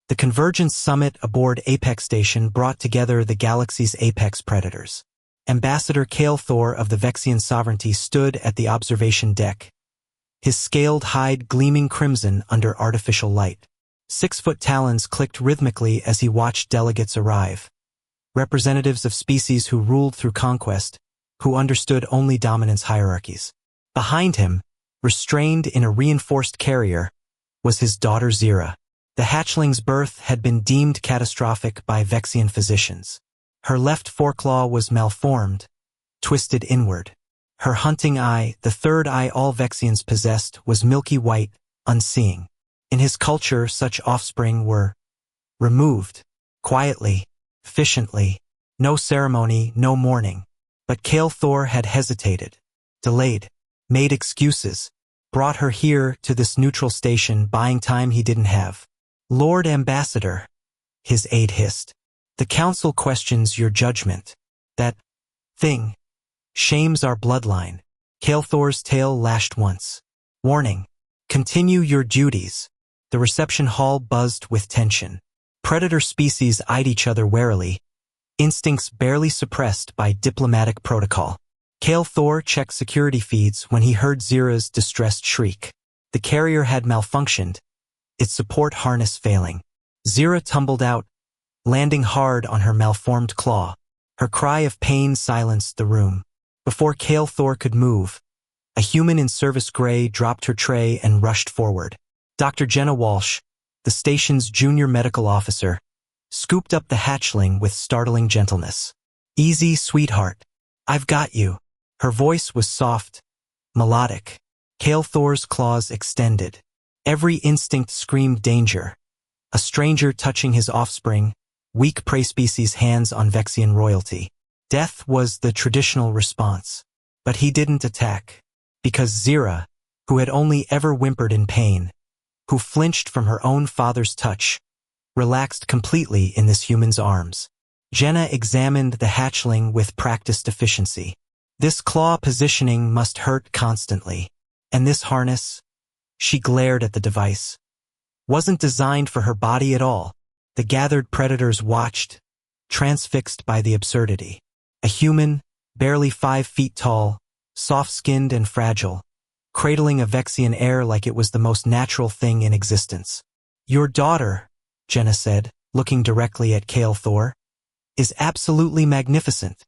The Convergence Summit aboard Apex Station brought together the galaxy's apex predators. Ambassador Kale Thor of the Vexian Sovereignty stood at the observation deck, his scaled hide gleaming crimson under artificial light. 6-foot talons clicked rhythmically as he watched delegates arrive. Representatives of species who ruled through conquest, who understood only dominance hierarchies. Behind him, restrained in a reinforced carrier, was his daughter Zira. The hatchling's birth had been deemed catastrophic by Vexian physicians. Her left foreclaw was malformed, twisted inward. Her hunting eye, the third eye all Vexians possessed, was milky white, unseeing. In his culture, such offspring were removed, quietly, efficiently, no ceremony, no mourning. But Kale Thor had hesitated, delayed, made excuses, brought her here to this neutral station, buying time he didn't have. Lord Ambassador, his aide hissed. The council questions your judgment. That thing shames our bloodline. Kale Thor's tail lashed once. Warning. Continue your duties. The reception hall buzzed with tension. Predator species eyed each other warily, instincts barely suppressed by diplomatic protocol. Kale Thor checked security feeds when he heard Zira's distressed shriek. The carrier had malfunctioned, its support harness failing. Zira tumbled out, landing hard on her malformed claw. Her cry of pain silenced the room. Before Kale Thor could move, a human in service gray dropped her tray and rushed forward. Dr. Jenna Walsh, the station's junior medical officer, scooped up the hatchling with startling gentleness. Easy, sweetheart. I've got you. Her voice was soft, melodic. Kale Thor's claws extended. Every instinct screamed danger. A stranger touching his offspring, weak prey species hands on Vexian royalty. Death was the traditional response. But he didn't attack. Because Zira, who had only ever whimpered in pain, who flinched from her own father's touch, relaxed completely in this human's arms. Jenna examined the hatchling with practiced efficiency. This claw positioning must hurt constantly. And this harness, she glared at the device, wasn't designed for her body at all. The gathered predators watched, transfixed by the absurdity. A human, barely 5 feet tall, soft-skinned and fragile, cradling a Vexian heir like it was the most natural thing in existence. Your daughter, Jenna said, looking directly at Kale Thor, is absolutely magnificent.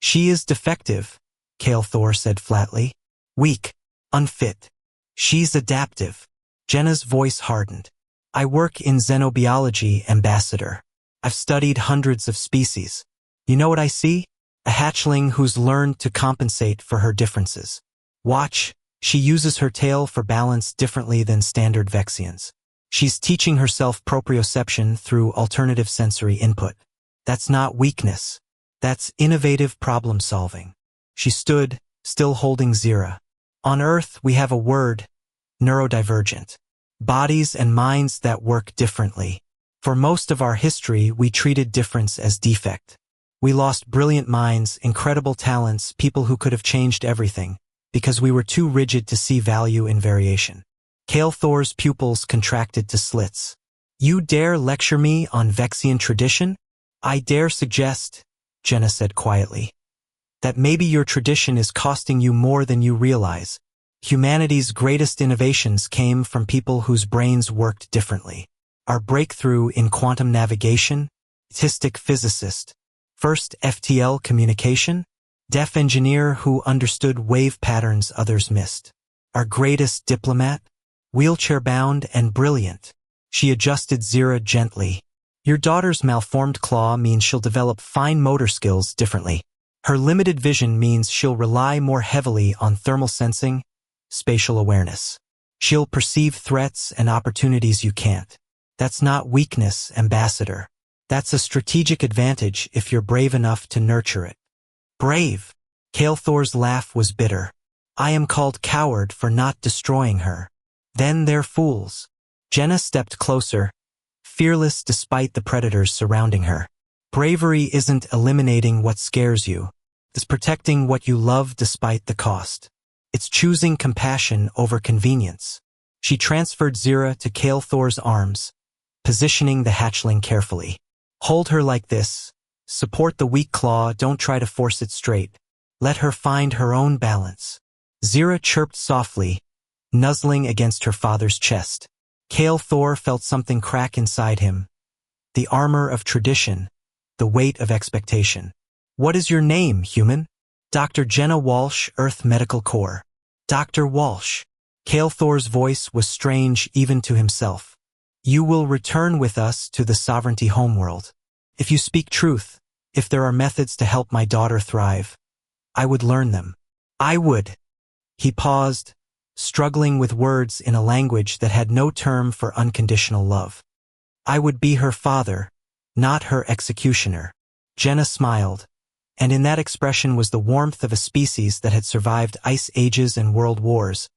She is defective, Kale Thor said flatly. Weak, unfit. She's adaptive. Jenna's voice hardened. I work in xenobiology, Ambassador. I've studied hundreds of species. You know what I see? A hatchling who's learned to compensate for her differences. Watch, she uses her tail for balance differently than standard Vexians. She's teaching herself proprioception through alternative sensory input. That's not weakness. That's innovative problem solving. She stood, still holding Zira. On Earth, we have a word, neurodivergent. Bodies and minds that work differently. For most of our history, we treated difference as defect. We lost brilliant minds, incredible talents, people who could have changed everything, because we were too rigid to see value in variation. Kale Thor's pupils contracted to slits. You dare lecture me on Vexian tradition? I dare suggest, Jenna said quietly, that maybe your tradition is costing you more than you realize. Humanity's greatest innovations came from people whose brains worked differently. Our breakthrough in quantum navigation, autistic physicist, first FTL communication, deaf engineer who understood wave patterns others missed. Our greatest diplomat, wheelchair-bound and brilliant. She adjusted Zira gently. Your daughter's malformed claw means she'll develop fine motor skills differently. Her limited vision means she'll rely more heavily on thermal sensing, spatial awareness. She'll perceive threats and opportunities you can't. That's not weakness, Ambassador. That's a strategic advantage if you're brave enough to nurture it. Brave. Kale Thor's laugh was bitter. I am called coward for not destroying her. Then they're fools. Jenna stepped closer, fearless despite the predators surrounding her. Bravery isn't eliminating what scares you. It's protecting what you love despite the cost. It's choosing compassion over convenience. She transferred Zira to Kale Thor's arms, positioning the hatchling carefully. Hold her like this. Support the weak claw, don't try to force it straight. Let her find her own balance. Zira chirped softly, nuzzling against her father's chest. Kale Thor felt something crack inside him. The armor of tradition, the weight of expectation. What is your name, human? Dr. Jenna Walsh, Earth Medical Corps. Dr. Walsh. Kale Thor's voice was strange even to himself. You will return with us to the sovereignty homeworld. If you speak truth, if there are methods to help my daughter thrive, I would learn them. I would. He paused, struggling with words in a language that had no term for unconditional love. I would be her father, not her executioner. Jenna smiled, and in that expression was the warmth of a species that had survived ice ages and world wars,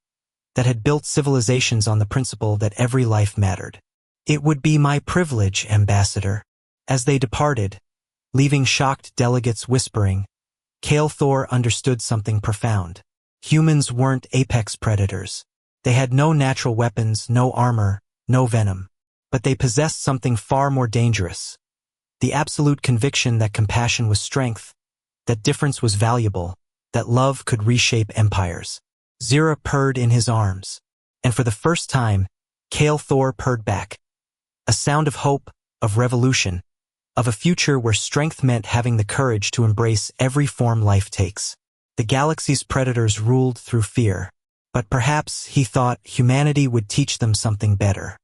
that had built civilizations on the principle that every life mattered. It would be my privilege, Ambassador. As they departed, leaving shocked delegates whispering, Kale Thor understood something profound. Humans weren't apex predators. They had no natural weapons, no armor, no venom. But they possessed something far more dangerous. The absolute conviction that compassion was strength, that difference was valuable, that love could reshape empires. Zira purred in his arms, and for the first time, Kale Thor purred back. A sound of hope, of revolution, of a future where strength meant having the courage to embrace every form life takes. The galaxy's predators ruled through fear, but perhaps, he thought, humanity would teach them something better.